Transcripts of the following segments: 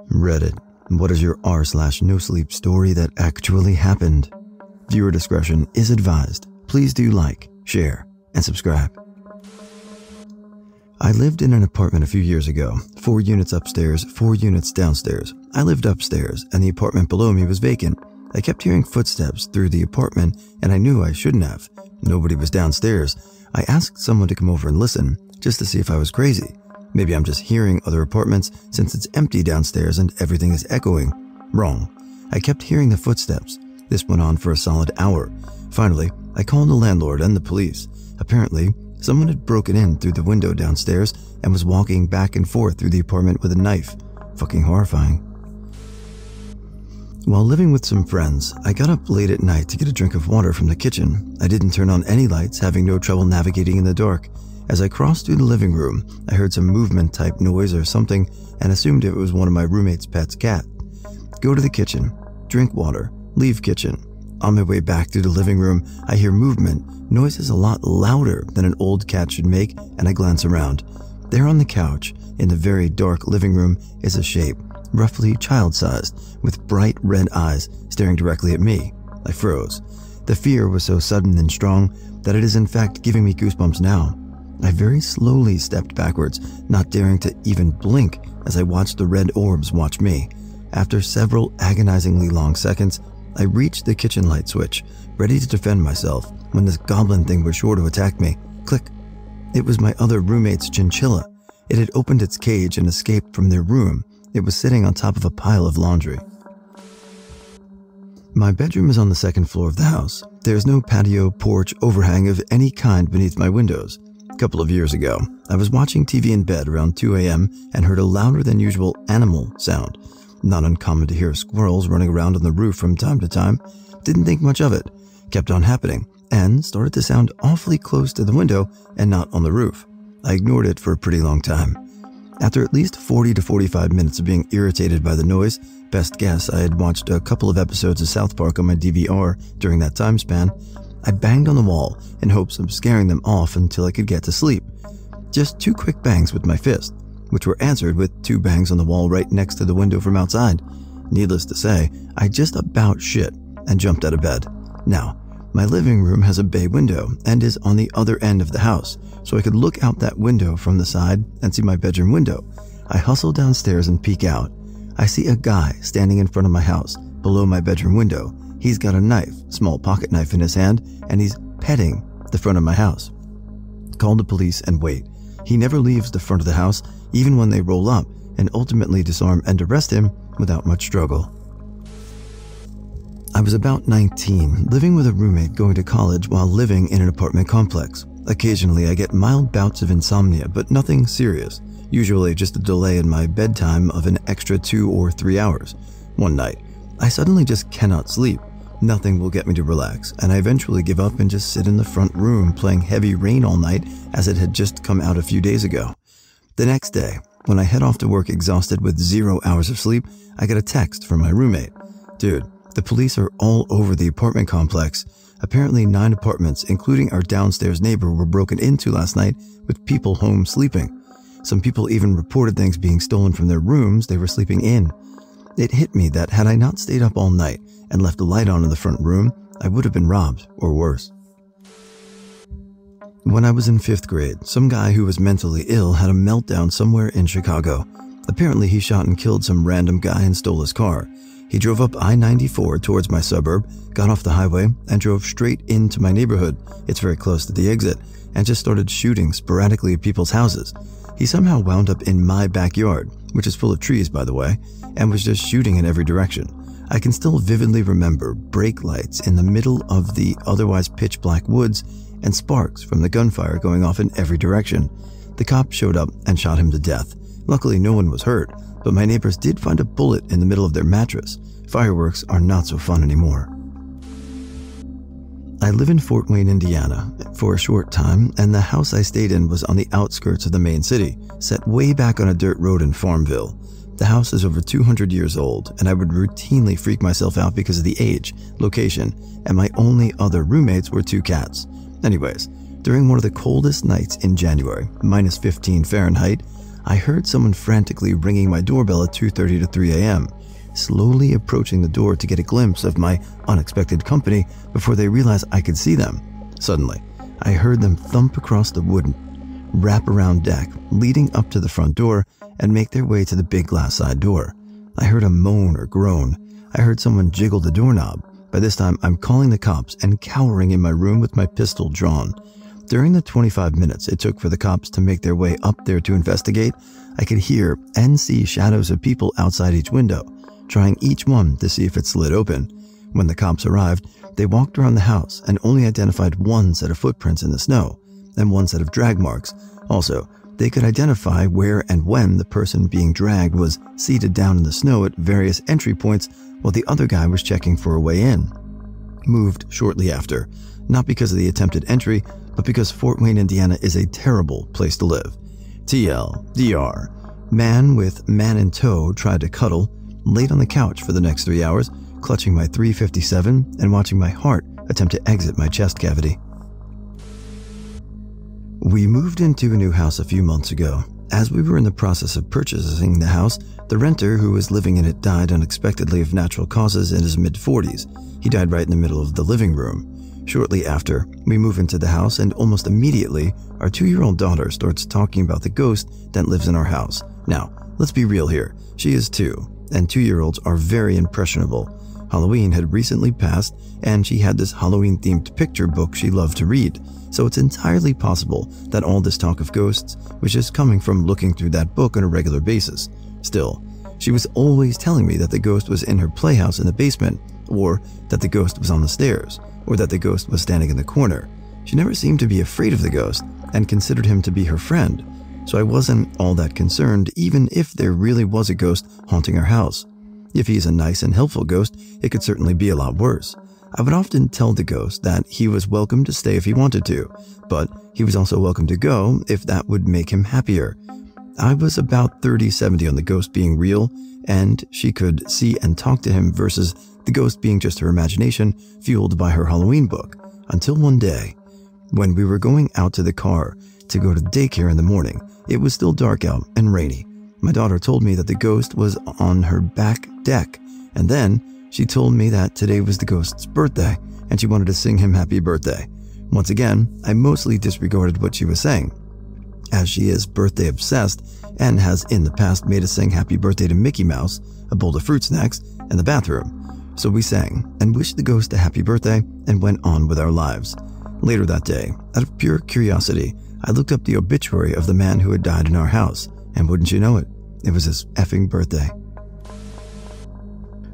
Reddit, what is your r/NoSleep story that actually happened? Viewer discretion is advised. Please do like, share, and subscribe. I lived in an apartment a few years ago, 4 units upstairs, 4 units downstairs. I lived upstairs, and the apartment below me was vacant. I kept hearing footsteps through the apartment, and I knew I shouldn't have. Nobody was downstairs. I asked someone to come over and listen, just to see if I was crazy. Maybe I'm just hearing other apartments since it's empty downstairs and everything is echoing. Wrong. I kept hearing the footsteps. This went on for a solid hour. Finally, I called the landlord and the police. Apparently, someone had broken in through the window downstairs and was walking back and forth through the apartment with a knife. Fucking horrifying. While living with some friends, I got up late at night to get a drink of water from the kitchen. I didn't turn on any lights, having no trouble navigating in the dark. As I crossed through the living room, I heard some movement type noise or something and assumed it was one of my roommate's pet's cat. Go to the kitchen, drink water, leave kitchen. On my way back through the living room, I hear movement, noises a lot louder than an old cat should make, and I glance around. There on the couch, in the very dark living room, is a shape, roughly child-sized, with bright red eyes staring directly at me. I froze. The fear was so sudden and strong that it is in fact giving me goosebumps now. I very slowly stepped backwards, not daring to even blink as I watched the red orbs watch me. After several agonizingly long seconds, I reached the kitchen light switch, ready to defend myself, when this goblin thing was sure to attack me. Click. It was my other roommate's chinchilla. It had opened its cage and escaped from their room. It was sitting on top of a pile of laundry. My bedroom is on the second floor of the house. There is no patio, porch, overhang of any kind beneath my windows. A couple of years ago, I was watching TV in bed around 2 a.m. and heard a louder than usual animal sound. Not uncommon to hear squirrels running around on the roof from time to time. Didn't think much of it. Kept on happening and started to sound awfully close to the window and not on the roof. I ignored it for a pretty long time. After at least 40 to 45 minutes of being irritated by the noise, best guess I had watched a couple of episodes of South Park on my DVR during that time span, I banged on the wall in hopes of scaring them off until I could get to sleep. Just 2 quick bangs with my fist, which were answered with 2 bangs on the wall right next to the window from outside. Needless to say, I just about shit and jumped out of bed. Now, my living room has a bay window and is on the other end of the house, so I could look out that window from the side and see my bedroom window. I hustle downstairs and peek out. I see a guy standing in front of my house, below my bedroom window. He's got a knife, small pocket knife in his hand, and he's petting the front of my house. Call the police and wait. He never leaves the front of the house, even when they roll up, and ultimately disarm and arrest him without much struggle. I was about 19, living with a roommate going to college while living in an apartment complex. Occasionally I get mild bouts of insomnia, but nothing serious. Usually just a delay in my bedtime of an extra 2 or 3 hours. One night, I suddenly just cannot sleep. Nothing will get me to relax, and I eventually give up and just sit in the front room playing Heavy Rain all night as it had just come out a few days ago. The next day, when I head off to work exhausted with 0 hours of sleep, I get a text from my roommate. Dude, the police are all over the apartment complex. Apparently 9 apartments, including our downstairs neighbor, were broken into last night with people home sleeping. Some people even reported things being stolen from their rooms they were sleeping in. It hit me that had I not stayed up all night and left the light on in the front room, I would have been robbed, or worse. When I was in 5th grade, some guy who was mentally ill had a meltdown somewhere in Chicago. Apparently he shot and killed some random guy and stole his car. He drove up I-94 towards my suburb, got off the highway, and drove straight into my neighborhood. It's very close to the exit, and just started shooting sporadically at people's houses. He somehow wound up in my backyard, which is full of trees by the way, and was just shooting in every direction. I can still vividly remember brake lights in the middle of the otherwise pitch black woods and sparks from the gunfire going off in every direction. The cop showed up and shot him to death. Luckily no one was hurt, but my neighbors did find a bullet in the middle of their mattress. Fireworks are not so fun anymore. I live in Fort Wayne, Indiana, for a short time, and the house I stayed in was on the outskirts of the main city, set way back on a dirt road in Farmville. The house is over 200 years old, and I would routinely freak myself out because of the age, location, and my only other roommates were 2 cats. Anyways, during one of the coldest nights in January, -15 Fahrenheit, I heard someone frantically ringing my doorbell at 2:30 to 3 a.m., slowly approaching the door to get a glimpse of my unexpected company before they realized I could see them. Suddenly, I heard them thump across the wooden wrap-around deck leading up to the front door and make their way to the big glass side door. I heard a moan or groan. I heard someone jiggle the doorknob. By this time, I'm calling the cops and cowering in my room with my pistol drawn. During the 25 minutes it took for the cops to make their way up there to investigate, I could hear and see shadows of people outside each window, trying each one to see if it slid open. When the cops arrived, they walked around the house and only identified one set of footprints in the snow and one set of drag marks. Also, they could identify where and when the person being dragged was seated down in the snow at various entry points while the other guy was checking for a way in. Moved shortly after, not because of the attempted entry, but because Fort Wayne, Indiana is a terrible place to live. TLDR. Man with man in tow tried to cuddle, laid on the couch for the next 3 hours, clutching my .357 and watching my heart attempt to exit my chest cavity. We moved into a new house a few months ago. As we were in the process of purchasing the house, the renter who was living in it died unexpectedly of natural causes in his mid-40s. He died right in the middle of the living room. Shortly after, we move into the house and almost immediately, our 2-year-old daughter starts talking about the ghost that lives in our house. Now, let's be real here. She is 2, and 2-year-olds are very impressionable. Halloween had recently passed, and she had this Halloween-themed picture book she loved to read, so it's entirely possible that all this talk of ghosts was just coming from looking through that book on a regular basis. Still, she was always telling me that the ghost was in her playhouse in the basement, or that the ghost was on the stairs, or that the ghost was standing in the corner. She never seemed to be afraid of the ghost and considered him to be her friend, so I wasn't all that concerned even if there really was a ghost haunting our house. If he's a nice and helpful ghost, it could certainly be a lot worse. I would often tell the ghost that he was welcome to stay if he wanted to, but he was also welcome to go if that would make him happier. I was about 30-70 on the ghost being real, and she could see and talk to him versus the ghost being just her imagination fueled by her Halloween book. Until one day, when we were going out to the car to go to daycare in the morning, it was still dark out and rainy. My daughter told me that the ghost was on her back deck, and then she told me that today was the ghost's birthday and she wanted to sing him happy birthday. Once again, I mostly disregarded what she was saying, as she is birthday obsessed and has in the past made us sing happy birthday to Mickey Mouse, a bowl of fruit snacks, and the bathroom. So we sang and wished the ghost a happy birthday and went on with our lives. Later that day, out of pure curiosity, I looked up the obituary of the man who had died in our house, and wouldn't you know it, it was his effing birthday.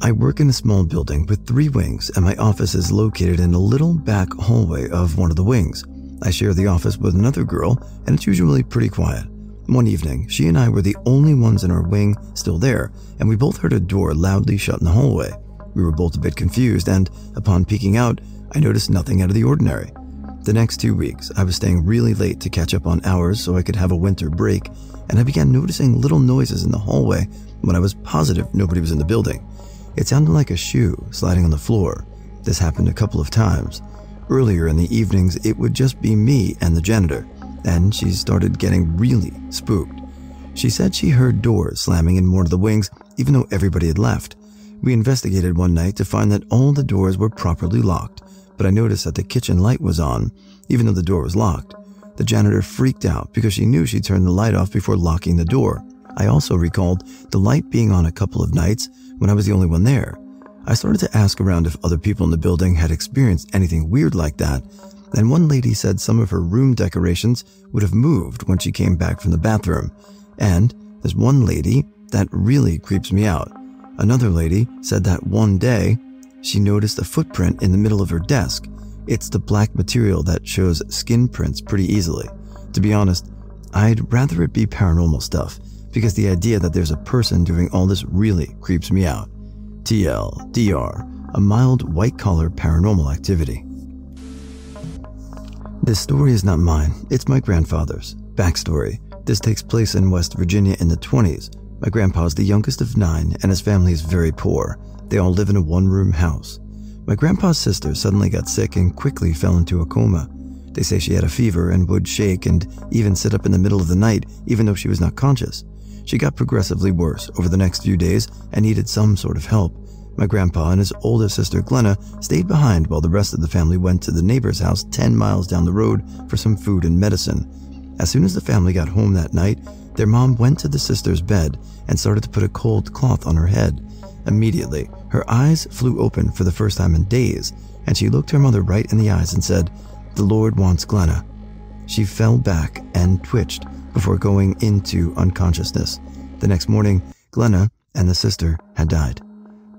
I work in a small building with 3 wings, and my office is located in a little back hallway of one of the wings. I share the office with another girl, and it's usually pretty quiet. One evening, she and I were the only ones in our wing still there, and we both heard a door loudly shut in the hallway. We were both a bit confused, and upon peeking out, I noticed nothing out of the ordinary. The next 2 weeks, I was staying really late to catch up on hours so I could have a winter break, and I began noticing little noises in the hallway when I was positive nobody was in the building. It sounded like a shoe sliding on the floor. This happened a couple of times. Earlier in the evenings, it would just be me and the janitor, and she started getting really spooked. She said she heard doors slamming in one of the wings even though everybody had left. We investigated one night to find that all the doors were properly locked, but I noticed that the kitchen light was on, even though the door was locked. The janitor freaked out because she knew she turned the light off before locking the door. I also recalled the light being on a couple of nights when I was the only one there. I started to ask around if other people in the building had experienced anything weird like that, and one lady said some of her room decorations would have moved when she came back from the bathroom. And there's one lady that really creeps me out. Another lady said that one day she noticed a footprint in the middle of her desk. It's the black material that shows skin prints pretty easily. To be honest, I'd rather it be paranormal stuff, because the idea that there's a person doing all this really creeps me out. TLDR, a mild white-collar paranormal activity. This story is not mine, it's my grandfather's. Backstory: this takes place in West Virginia in the 20s. My grandpa's the youngest of 9 and his family is very poor. They all live in a one-room house. My grandpa's sister suddenly got sick and quickly fell into a coma. They say she had a fever and would shake and even sit up in the middle of the night even though she was not conscious. She got progressively worse over the next few days and needed some sort of help. My grandpa and his oldest sister Glenna stayed behind while the rest of the family went to the neighbor's house 10 miles down the road for some food and medicine. As soon as the family got home that night, their mom went to the sister's bed and started to put a cold cloth on her head. Immediately, her eyes flew open for the first time in days, and she looked her mother right in the eyes and said, "The Lord wants Glenna." She fell back and twitched before going into unconsciousness. The next morning, Glenna and the sister had died.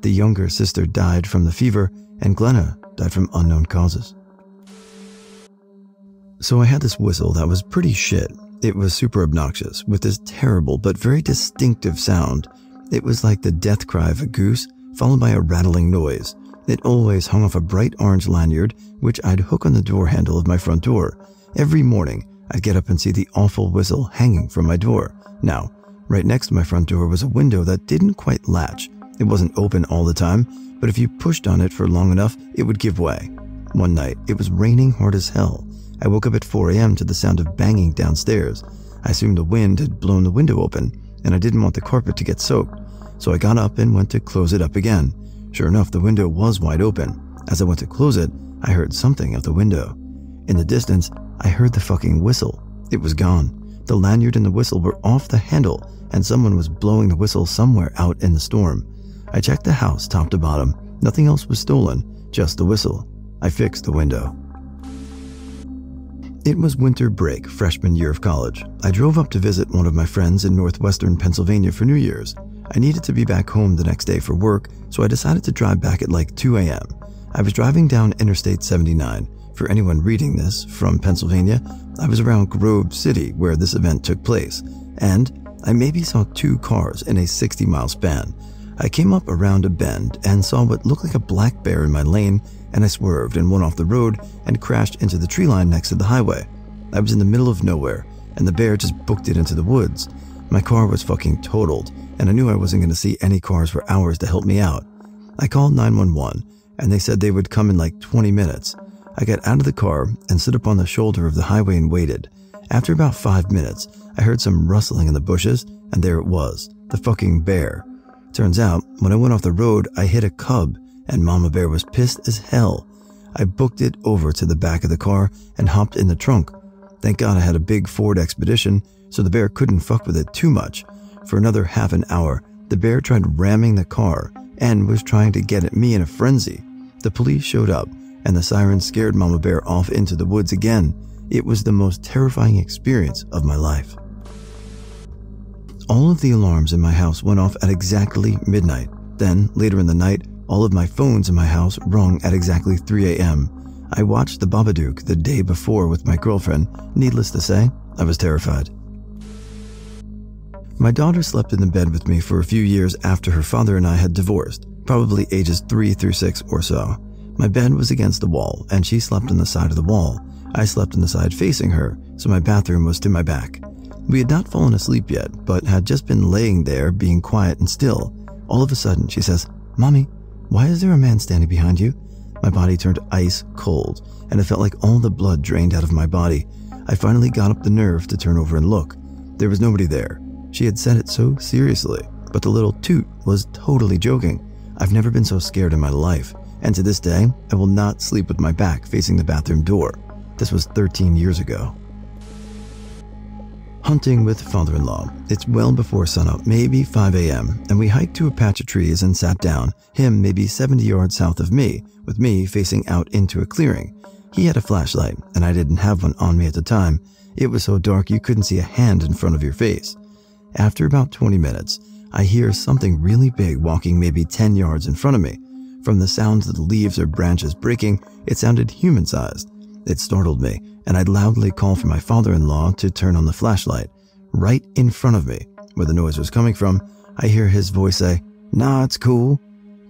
The younger sister died from the fever, and Glenna died from unknown causes. So I had this whistle that was pretty shit. It was super obnoxious, with this terrible but very distinctive sound. It was like the death cry of a goose, followed by a rattling noise. It always hung off a bright orange lanyard, which I'd hook on the door handle of my front door. Every morning, I'd get up and see the awful whistle hanging from my door. Now, right next to my front door was a window that didn't quite latch. It wasn't open all the time, but if you pushed on it for long enough, it would give way. One night, it was raining hard as hell. I woke up at 4 a.m. to the sound of banging downstairs. I assumed the wind had blown the window open, and I didn't want the carpet to get soaked. So I got up and went to close it up again. Sure enough, the window was wide open. As I went to close it, I heard something out the window. In the distance, I heard the fucking whistle. It was gone. The lanyard and the whistle were off the handle, and someone was blowing the whistle somewhere out in the storm. I checked the house top to bottom. Nothing else was stolen, just the whistle. I fixed the window. It was winter break, freshman year of college. I drove up to visit one of my friends in northwestern Pennsylvania for New Year's. I needed to be back home the next day for work, so I decided to drive back at like 2 a.m. I was driving down Interstate 79. For anyone reading this from Pennsylvania, I was around Grove City where this event took place, and I maybe saw 2 cars in a 60-mile span. I came up around a bend and saw what looked like a black bear in my lane, and I swerved and went off the road and crashed into the tree line next to the highway. I was in the middle of nowhere, and the bear just booked it into the woods. My car was fucking totaled, and I knew I wasn't going to see any cars for hours to help me out. I called 911, and they said they would come in like 20 minutes. I got out of the car and stood up on the shoulder of the highway and waited. After about 5 minutes, I heard some rustling in the bushes, and there it was, the fucking bear. Turns out, when I went off the road, I hit a cub, and Mama Bear was pissed as hell. I booked it over to the back of the car and hopped in the trunk. Thank God I had a big Ford Expedition, so the bear couldn't fuck with it too much. For another half an hour, the bear tried ramming the car and was trying to get at me in a frenzy. The police showed up, and the siren scared Mama Bear off into the woods again. It was the most terrifying experience of my life. All of the alarms in my house went off at exactly midnight. Then, later in the night, all of my phones in my house rung at exactly 3 a.m. I watched The Babadook the day before with my girlfriend. Needless to say, I was terrified. My daughter slept in the bed with me for a few years after her father and I had divorced, probably ages 3 through 6 or so. My bed was against the wall, and she slept on the side of the wall. I slept on the side facing her, so my bathroom was to my back. We had not fallen asleep yet, but had just been laying there being quiet and still. All of a sudden, she says, "Mommy, why is there a man standing behind you?" My body turned ice cold, and it felt like all the blood drained out of my body. I finally got up the nerve to turn over and look. There was nobody there. She had said it so seriously, but the little toot was totally joking. I've never been so scared in my life, and to this day, I will not sleep with my back facing the bathroom door. This was 13 years ago. Hunting with father-in-law. It's well before sunup, maybe 5 a.m., and we hiked to a patch of trees and sat down, him maybe 70 yards south of me, with me facing out into a clearing. He had a flashlight, and I didn't have one on me at the time. It was so dark you couldn't see a hand in front of your face. After about 20 minutes, I hear something really big walking maybe 10 yards in front of me. From the sounds of the leaves or branches breaking, it sounded human-sized. It startled me, and I'd loudly call for my father-in-law to turn on the flashlight. Right in front of me, where the noise was coming from, I hear his voice say, "Nah, it's cool."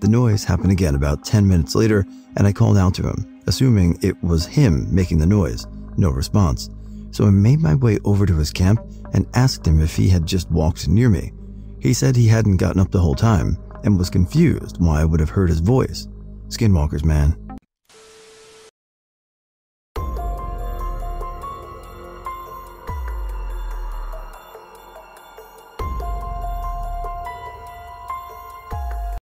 The noise happened again about 10 minutes later, and I called out to him, assuming it was him making the noise. No response. So I made my way over to his camp and asked him if he had just walked near me. He said he hadn't gotten up the whole time and was confused why I would have heard his voice. Skinwalkers, man.